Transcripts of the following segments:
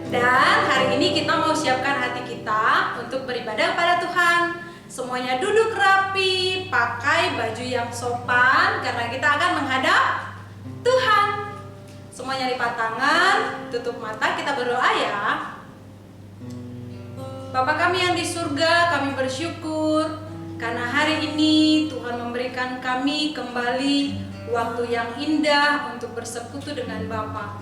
Dan hari ini kita mau siapkan hati kita untuk beribadah kepada Tuhan. Semuanya duduk rapi, pakai baju yang sopan karena kita akan menghadap Tuhan. Semuanya lipat tangan, tutup mata, kita berdoa ya. Bapa kami yang di surga, kami bersyukur karena hari ini Tuhan memberikan kami kembali waktu yang indah untuk bersekutu dengan Bapa.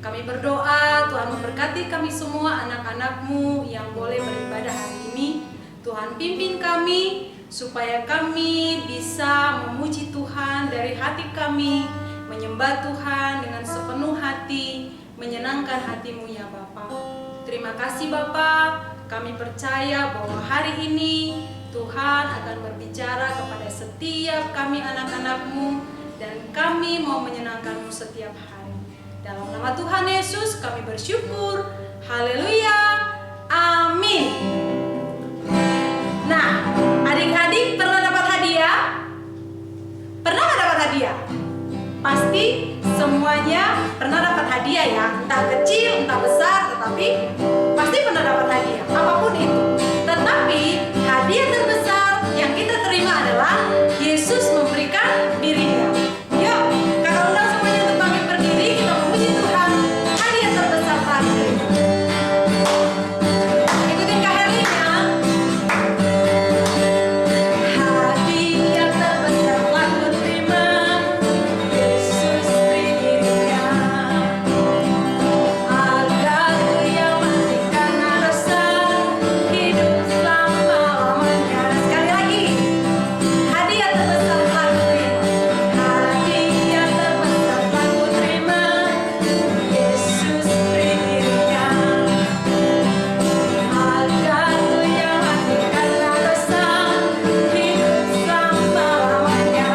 Kami berdoa Tuhan memberkati kami semua anak-anak-Mu yang boleh beribadah hari ini. Tuhan pimpin kami supaya kami bisa memuji Tuhan dari hati kami, menyembah Tuhan dengan sepenuh hati, menyenangkan hati-Mu ya Bapa. Terima kasih Bapa, kami percaya bahwa hari ini Tuhan akan berbicara kepada setiap kami anak-anak-Mu dan kami mau menyenangkan-Mu setiap hari. Dalam nama Tuhan Yesus kami bersyukur. Haleluya. Amin. Nah, adik-adik pernah dapat hadiah? Pernah nggak dapat hadiah? Pasti semuanya pernah dapat hadiah ya. Entah kecil, entah besar, tetapi pasti pernah dapat hadiah. Apapun itu. Tetapi hadiah terbesar yang kita terima adalah Yesus memberikan dirinya. Yuk, kakak undang semuanya untuk bangkit berdiri. Kita memuji Tuhan. Hadiah terbesar tadi. Ikutin Kak Herlina. Hadiah terbesar telah kuterima. Yesus beri dirinya. Agar ku yang mati karena dosa, hidup selama-lamanya. Sekali lagi. Hadiah terbesar telah kuterima. Hadiah terbesar telah kuterima. Yesus beri dirinya. Agar ku yang mati karena dosa, hidup selama-lamanya.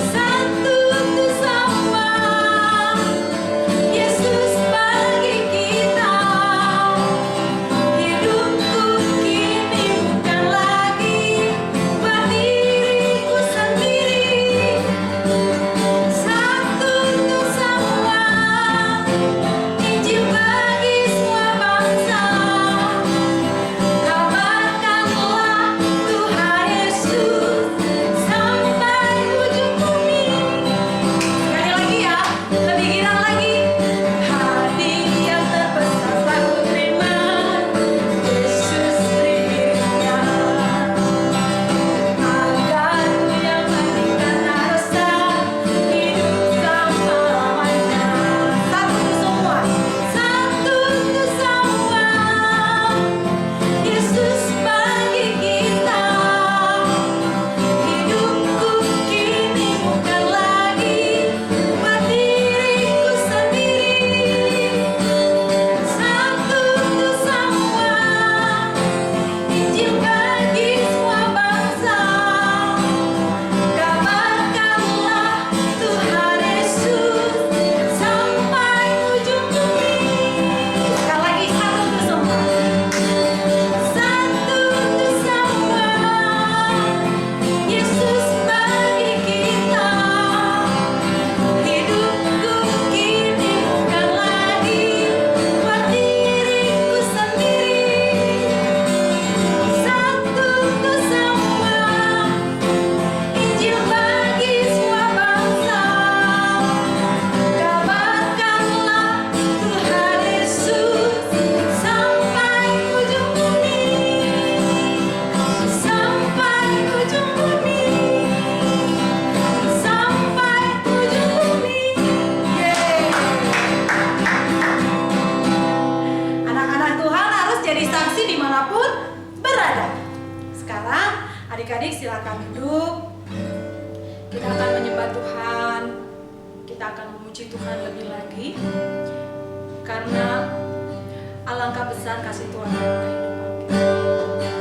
Satu untuk semua, Yesus bagi kita. Hidupku kini bukan lagi buat diriku sendiri. Satu untuk semua, Injil bagi semua bangsa. Kabarkanlah Tuhan Yesus sampai ujung bumi. Sekali lagi ya, lebih girang lagi. Hadiah terbesar telah kuterima. Yesus beri dirinya. Agar ku yang mati karena dosa, hidup selama-lamanya. Satu untuk semua. Satu untuk semua. Yesus bagi kita. Hidupku kini bukan lagi buat diriku sendiri. Satu untuk semua, Injil bagi semua bangsa. Kabarkanlah Tuhan Yesus sampai ujung bumi. Sekali lagi, satu untuk semua. Satu untuk semua, Yesus bagi kita. Hidupku kini bukan lagi buat diriku sendiri. Satu untuk semua, Injil bagi semua bangsa. Kabarkanlah Tuhan Yesus sampai ujung bumi. Sampai ujung bumi. Sampai ujung bumi. Yeay. Anak-anak Tuhan harus jadi saksi dimanapun berada. Sekarang adik-adik silakan duduk. Kita akan menyembah Tuhan. Kita akan memuji Tuhan lebih lagi. Karena alangkah besar kasih Tuhan dalam kehidupan kita.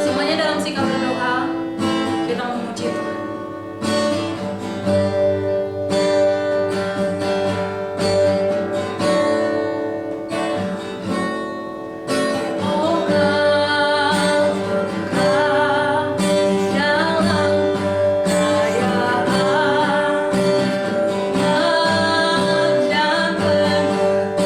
Semuanya dalam sikap berdoa, kita memuji Tuhan. Oh Engkau dalam kekayaan, dan penuh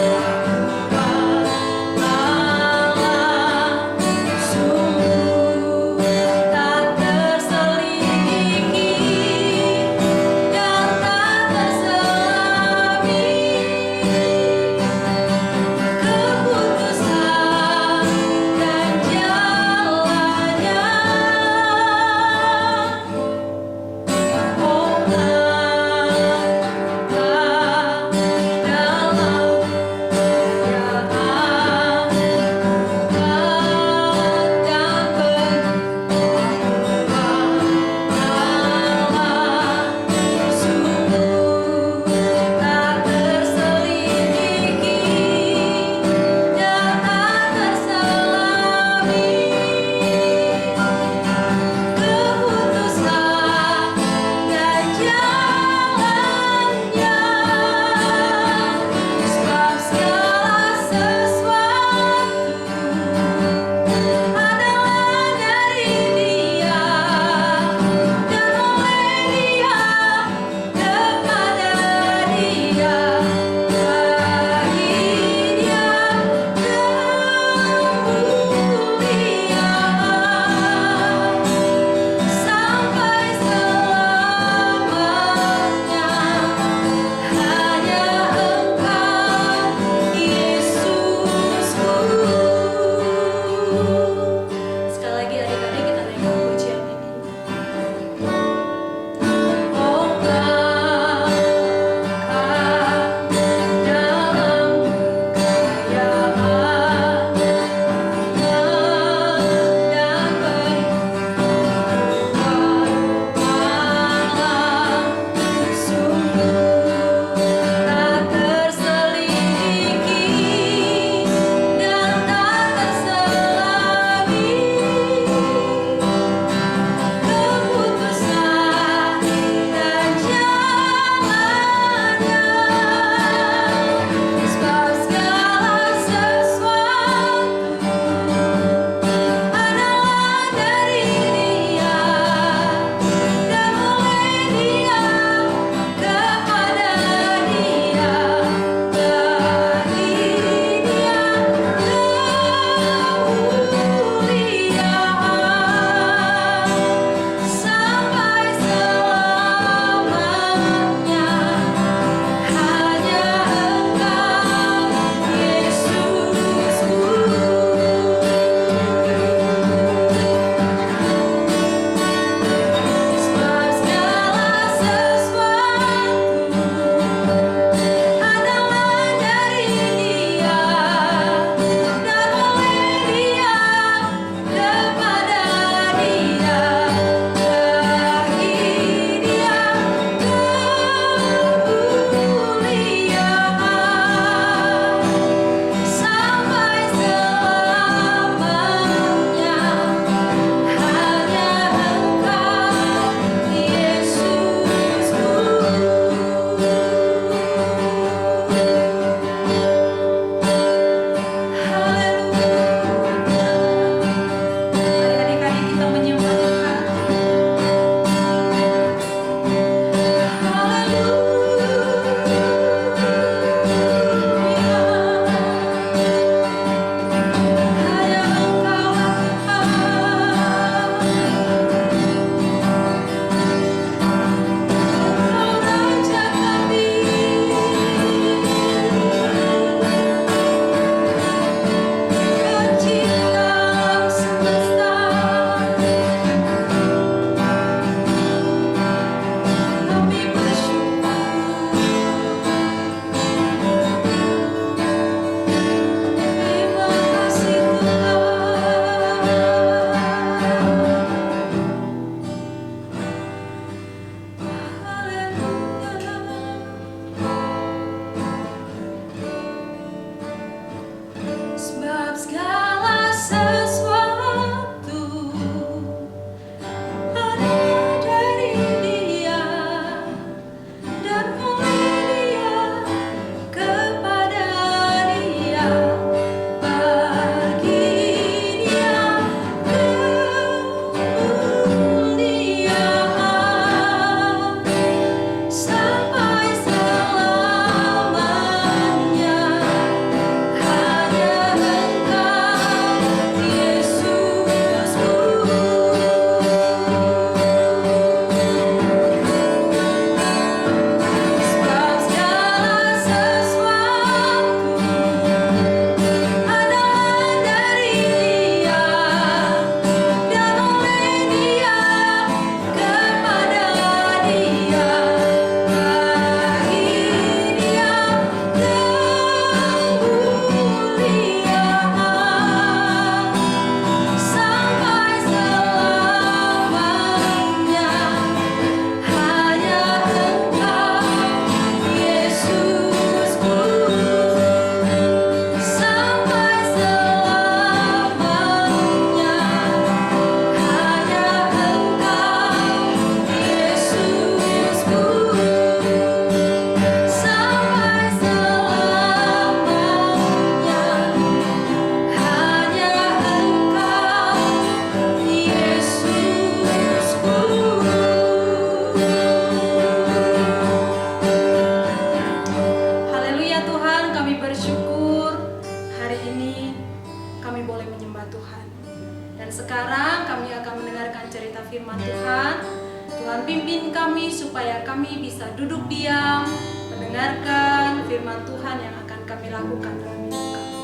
pimpin kami supaya kami bisa duduk diam, mendengarkan firman Tuhan yang akan kami lakukan dalam hidup kami.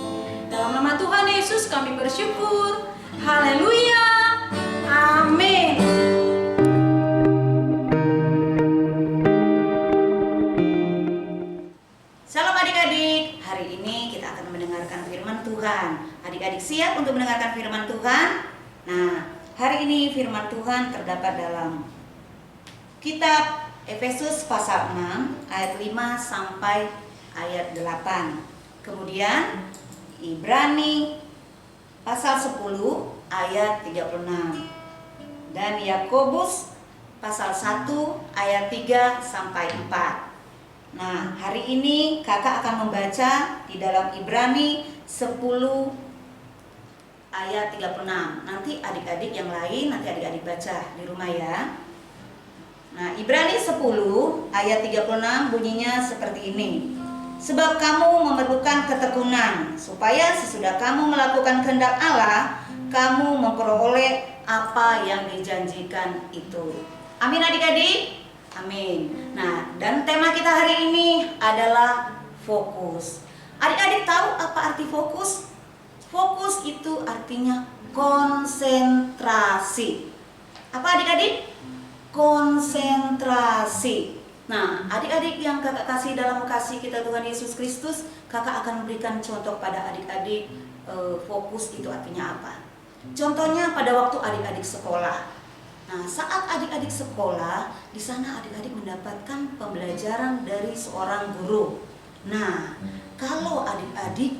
Dalam nama Tuhan Yesus kami bersyukur. Haleluya. Amin. Salam adik-adik, hari ini kita akan mendengarkan firman Tuhan. Adik-adik siap untuk mendengarkan firman Tuhan? Nah, hari ini firman Tuhan terdapat dalam kitab Efesus pasal 6 ayat 5 sampai ayat 8. Kemudian Ibrani pasal 10 ayat 36. Dan Yakobus pasal 1 ayat 3 sampai 4. Nah, hari ini kakak akan membaca di dalam Ibrani 10 ayat 36. Nanti adik-adik yang lain, nanti adik-adik baca di rumah ya. Nah, Ibrani 10 ayat 36 bunyinya seperti ini. Sebab kamu memerlukan ketekunan, supaya sesudah kamu melakukan kehendak Allah, kamu memperoleh apa yang dijanjikan itu. Amin adik-adik? Amin. Nah, dan tema kita hari ini adalah fokus. Adik-adik tahu apa arti fokus? Fokus itu artinya konsentrasi. Apa adik-adik? Konsentrasi. Nah, adik-adik yang kakak kasih dalam kasih kita Tuhan Yesus Kristus, kakak akan memberikan contoh pada adik-adik fokus itu artinya apa. Contohnya pada waktu adik-adik sekolah. Nah, saat adik-adik sekolah, di sana adik-adik mendapatkan pembelajaran dari seorang guru. Nah, kalau adik-adik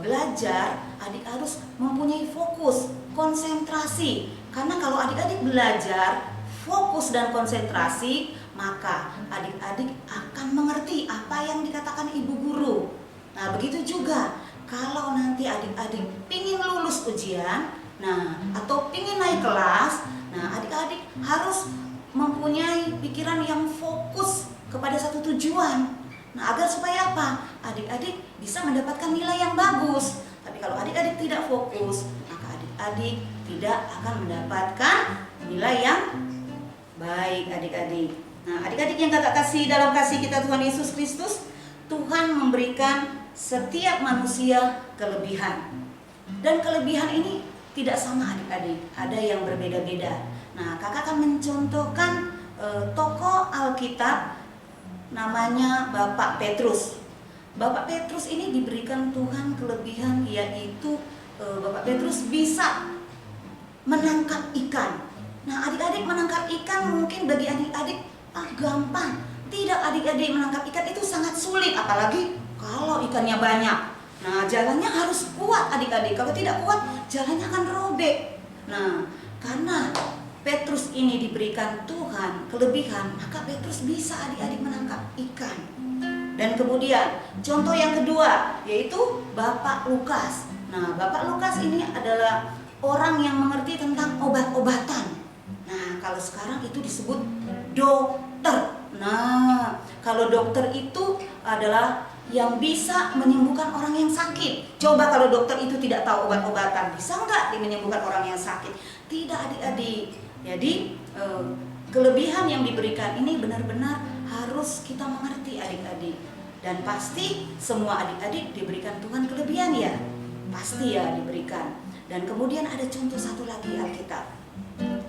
belajar, adik harus mempunyai fokus, konsentrasi. Karena kalau adik-adik belajar, fokus dan konsentrasi, maka adik-adik akan mengerti apa yang dikatakan ibu guru. Nah, begitu juga kalau nanti adik-adik pingin lulus ujian, nah, atau pingin naik kelas, nah, adik-adik harus mempunyai pikiran yang fokus kepada satu tujuan. Nah, agar supaya apa? Adik-adik bisa mendapatkan nilai yang bagus. Tapi kalau adik-adik tidak fokus, maka adik-adik tidak akan mendapatkan nilai yang baik adik-adik. Nah, adik-adik yang kakak kasih dalam kasih kita Tuhan Yesus Kristus, Tuhan memberikan setiap manusia kelebihan. Dan kelebihan ini tidak sama adik-adik, ada yang berbeda-beda. Nah, kakak akan mencontohkan tokoh Alkitab namanya Bapak Petrus. Bapak Petrus ini diberikan Tuhan kelebihan, yaitu Bapak Petrus bisa menangkap ikan. Nah, adik-adik menangkap ikan mungkin bagi adik-adik gampang. Tidak, adik-adik menangkap ikan itu sangat sulit, apalagi kalau ikannya banyak. Nah, jalannya harus kuat adik-adik. Kalau tidak kuat, jalannya akan robek. Nah, karena Petrus ini diberikan Tuhan kelebihan, maka Petrus bisa adik-adik menangkap ikan. Dan kemudian contoh yang kedua yaitu Bapak Lukas. Nah, Bapak Lukas ini adalah orang yang mengerti tentang obat-obatan. Nah, kalau sekarang itu disebut dokter. Nah, kalau dokter itu adalah yang bisa menyembuhkan orang yang sakit. Coba kalau dokter itu tidak tahu obat-obatan, bisa nggak dia menyembuhkan orang yang sakit? Tidak adik-adik. Jadi kelebihan yang diberikan ini benar-benar harus kita mengerti adik-adik. Dan pasti semua adik-adik diberikan Tuhan kelebihan ya. Pasti ya diberikan. Dan kemudian ada contoh satu lagi Alkitab,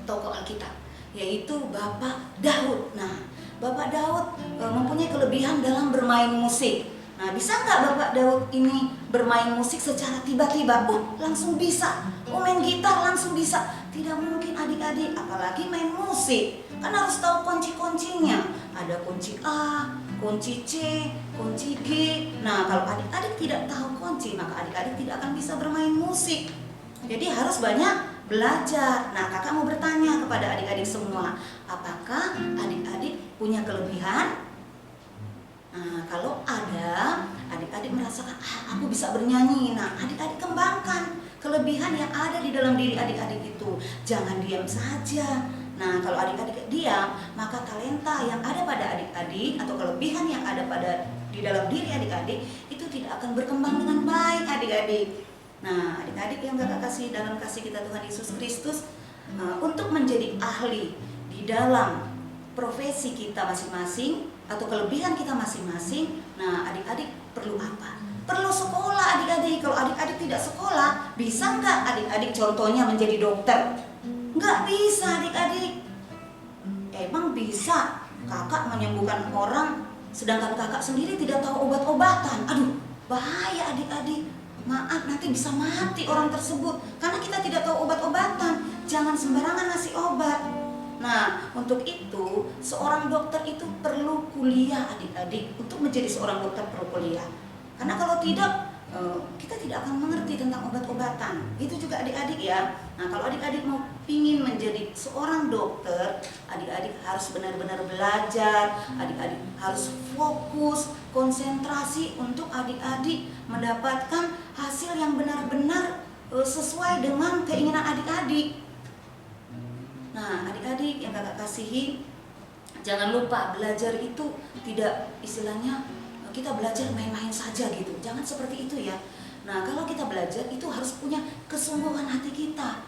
tokoh Alkitab, yaitu Bapak Daud. Nah, Bapak Daud mempunyai kelebihan dalam bermain musik. Nah, bisa nggak Bapak Daud ini bermain musik secara tiba-tiba? Langsung bisa. Main gitar langsung bisa. Tidak mungkin adik-adik, apalagi main musik. Kan harus tahu kunci-kuncinya. Ada kunci A, kunci C, kunci G. Nah, kalau adik-adik tidak tahu kunci, maka adik-adik tidak akan bisa bermain musik. Jadi harus banyak belajar. Nah, kakak mau bertanya kepada adik-adik semua, apakah adik-adik punya kelebihan? Nah, kalau ada, adik-adik merasakan, aku bisa bernyanyi. Nah, adik-adik kembangkan kelebihan yang ada di dalam diri adik-adik itu. Jangan diam saja. Nah, kalau adik-adik diam, maka talenta yang ada pada adik-adik atau kelebihan yang ada di dalam diri adik-adik itu tidak akan berkembang dengan baik adik-adik. Nah, adik-adik yang kakak kasih dalam kasih kita Tuhan Yesus Kristus, untuk menjadi ahli di dalam profesi kita masing-masing atau kelebihan kita masing-masing. Nah, adik-adik perlu apa? Perlu sekolah adik-adik. Kalau adik-adik tidak sekolah, bisa nggak adik-adik contohnya menjadi dokter? Nggak bisa adik-adik. Emang bisa kakak menyembuhkan orang sedangkan kakak sendiri tidak tahu obat-obatan? Aduh, bahaya adik-adik. Maaf, nanti bisa mati orang tersebut karena kita tidak tahu obat-obatan. Jangan sembarangan ngasih obat. Nah, untuk itu seorang dokter itu perlu kuliah adik-adik. Untuk menjadi seorang dokter perlu kuliah. Karena kalau tidak, kita tidak akan mengerti tentang obat-obatan. Itu juga adik-adik ya. Nah, kalau adik-adik mau pingin menjadi seorang dokter, adik-adik harus benar-benar belajar. Adik-adik harus fokus, konsentrasi untuk adik-adik mendapatkan hasil yang benar-benar sesuai dengan keinginan adik-adik. Nah, adik-adik yang kakak kasihi, jangan lupa belajar itu tidak istilahnya kita belajar main-main saja gitu. Jangan seperti itu ya. Nah, kalau kita belajar itu harus punya kesungguhan hati kita.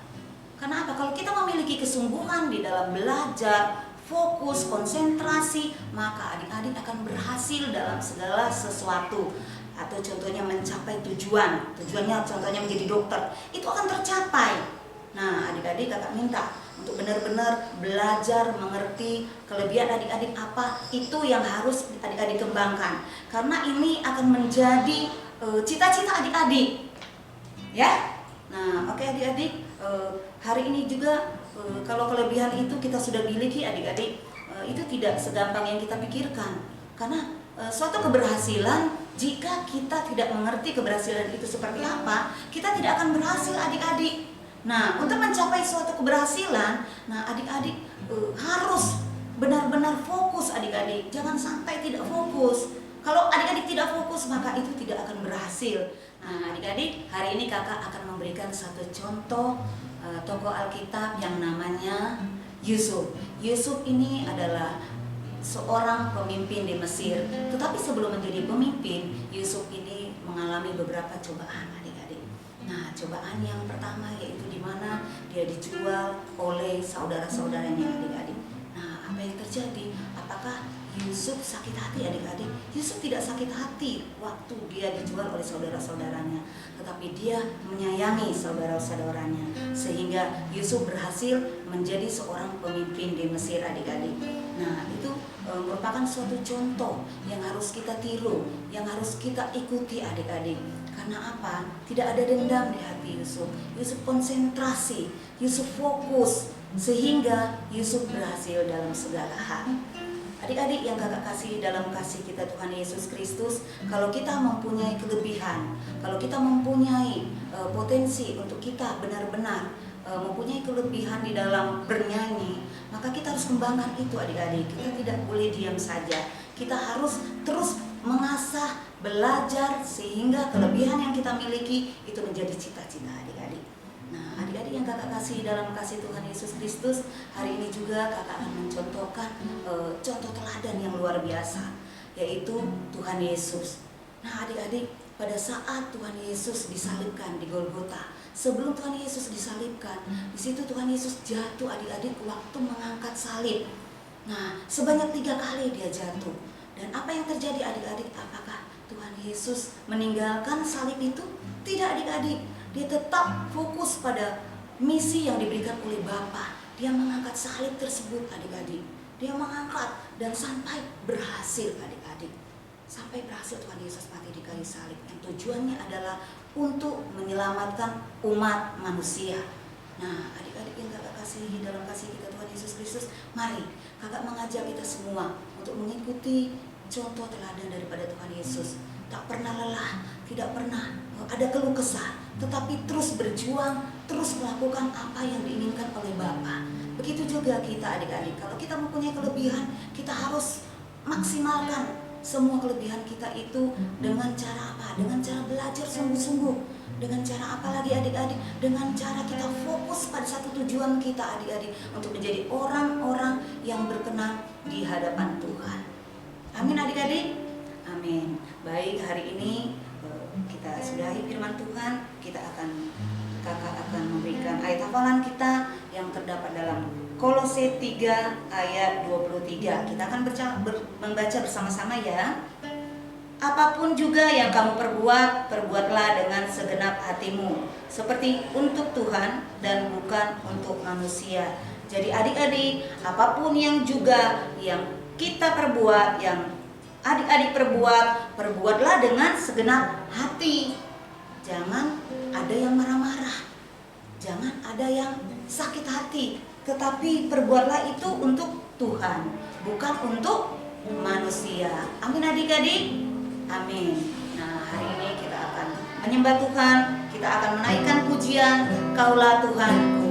Karena apa? Kalau kita memiliki kesungguhan di dalam belajar, fokus, konsentrasi, maka adik-adik akan berhasil dalam segala sesuatu. Atau contohnya mencapai tujuan. Tujuannya contohnya menjadi dokter. Itu akan tercapai. Nah, adik-adik kakak minta untuk benar-benar belajar mengerti kelebihan adik-adik apa itu yang harus adik-adik kembangkan. Karena ini akan menjadi cita-cita adik-adik. Ya? Nah, oke adik-adik, hari ini juga kalau kelebihan itu kita sudah miliki adik-adik, itu tidak segampang yang kita pikirkan. Karena suatu keberhasilan jika kita tidak mengerti keberhasilan itu seperti apa, kita tidak akan berhasil adik-adik. Nah, untuk mencapai suatu keberhasilan, nah adik-adik harus benar-benar fokus adik-adik. Jangan sampai tidak fokus. Kalau adik-adik tidak fokus, maka itu tidak akan berhasil. Nah, adik-adik, hari ini kakak akan memberikan satu contoh tokoh Alkitab yang namanya Yusuf. Yusuf ini adalah seorang pemimpin di Mesir. Tetapi sebelum menjadi pemimpin, Yusuf ini mengalami beberapa cobaan adik-adik. Nah, cobaan yang pertama yaitu di mana dia dijual oleh saudara-saudaranya adik-adik. Nah, apa yang terjadi? Apakah Yusuf sakit hati adik-adik? Yusuf tidak sakit hati waktu dia dijual oleh saudara-saudaranya, tetapi dia menyayangi saudara-saudaranya sehingga Yusuf berhasil menjadi seorang pemimpin di Mesir adik-adik. Nah, itu merupakan suatu contoh yang harus kita tiru, yang harus kita ikuti adik-adik. Karena apa? Tidak ada dendam di hati Yusuf. Yusuf konsentrasi, Yusuf fokus, sehingga Yusuf berhasil dalam segala hal. Adik-adik yang kakak kasih dalam kasih kita Tuhan Yesus Kristus, kalau kita mempunyai kelebihan, kalau kita mempunyai potensi untuk kita benar-benar mempunyai kelebihan di dalam bernyanyi, maka kita harus kembangkan itu adik-adik. Kita tidak boleh diam saja. Kita harus terus mengasah, belajar sehingga kelebihan yang kita miliki itu menjadi cita-cita adik-adik. Nah, adik-adik yang kakak kasih dalam kasih Tuhan Yesus Kristus, hari ini juga kakak akan mencontohkan contoh teladan yang luar biasa, yaitu Tuhan Yesus. Nah, adik-adik, pada saat Tuhan Yesus disalibkan di Golgota, sebelum Tuhan Yesus disalibkan, di situ Tuhan Yesus jatuh adik-adik waktu mengangkat salib. Nah, sebanyak 3 kali dia jatuh. Dan apa yang terjadi adik-adik? Apakah Tuhan Yesus meninggalkan salib itu? Tidak adik-adik. Dia tetap fokus pada misi yang diberikan oleh Bapa. Dia mengangkat salib tersebut adik-adik. Dia mengangkat dan sampai berhasil adik-adik. Sampai berhasil Tuhan Yesus mati di kayu salib. Yang tujuannya adalah untuk menyelamatkan umat manusia. Nah, adik-adik yang kakak kasihi dalam kasih kita Tuhan Yesus Kristus, mari kakak mengajak kita semua untuk mengikuti contoh teladan daripada Tuhan Yesus. Tak pernah lelah, tidak pernah ada keluh kesah, tetapi terus berjuang, terus melakukan apa yang diinginkan oleh Bapa. Begitu juga kita adik-adik, kalau kita mempunyai kelebihan, kita harus maksimalkan semua kelebihan kita itu dengan cara apa? Dengan cara belajar sungguh-sungguh. Dengan cara apa lagi adik-adik? Dengan cara kita fokus pada satu tujuan kita adik-adik, untuk menjadi orang-orang yang berkenan di hadapan Tuhan. Amin adik-adik? Amin. Baik, hari ini kita sudahi firman Tuhan. Kakak akan memberikan ayat hafalan kita yang terdapat dalam Kolose 3 ayat 23. Kita akan membaca bersama-sama ya. Apapun juga yang kamu perbuat, perbuatlah dengan segenap hatimu, seperti untuk Tuhan dan bukan untuk manusia. Jadi adik-adik, apapun yang juga yang kita perbuat, yang adik-adik perbuat, perbuatlah dengan segenap hati. Jangan ada yang marah-marah, jangan ada yang sakit hati, tetapi perbuatlah itu untuk Tuhan, bukan untuk manusia. Amin adik-adik. Amin. Nah, hari ini kita akan menyembah Tuhan, kita akan menaikkan pujian, Kaulah Tuhanku.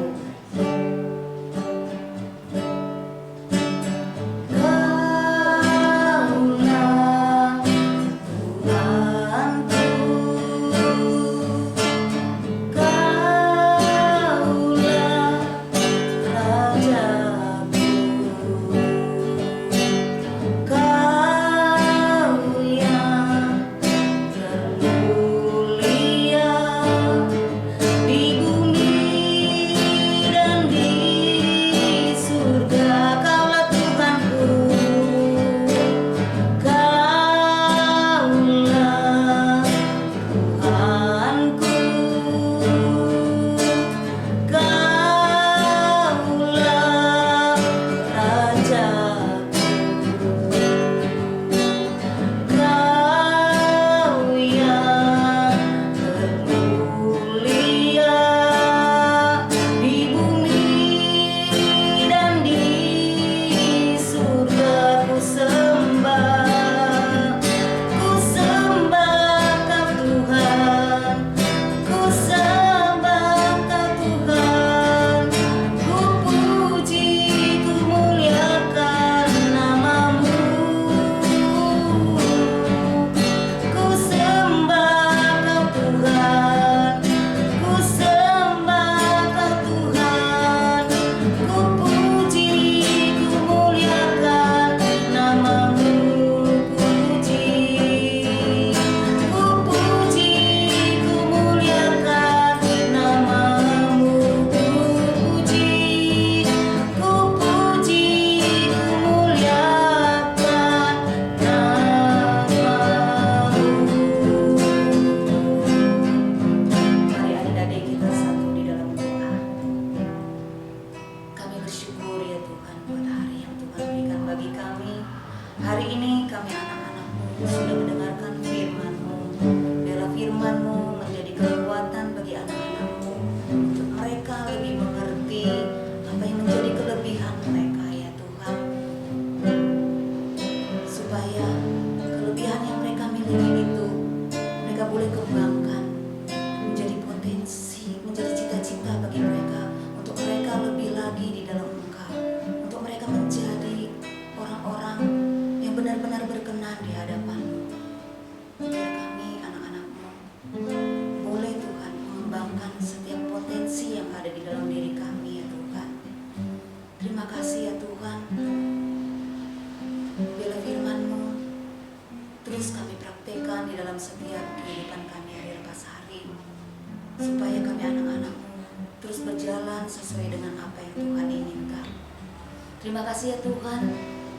Terima kasih ya Tuhan,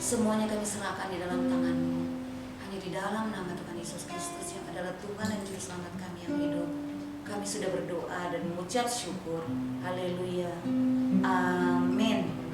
semuanya kami serahkan di dalam tangan-Mu. Hanya di dalam nama Tuhan Yesus Kristus yang adalah Tuhan dan Juru Selamat kami yang hidup, kami sudah berdoa dan mengucap syukur. Haleluya. Amin.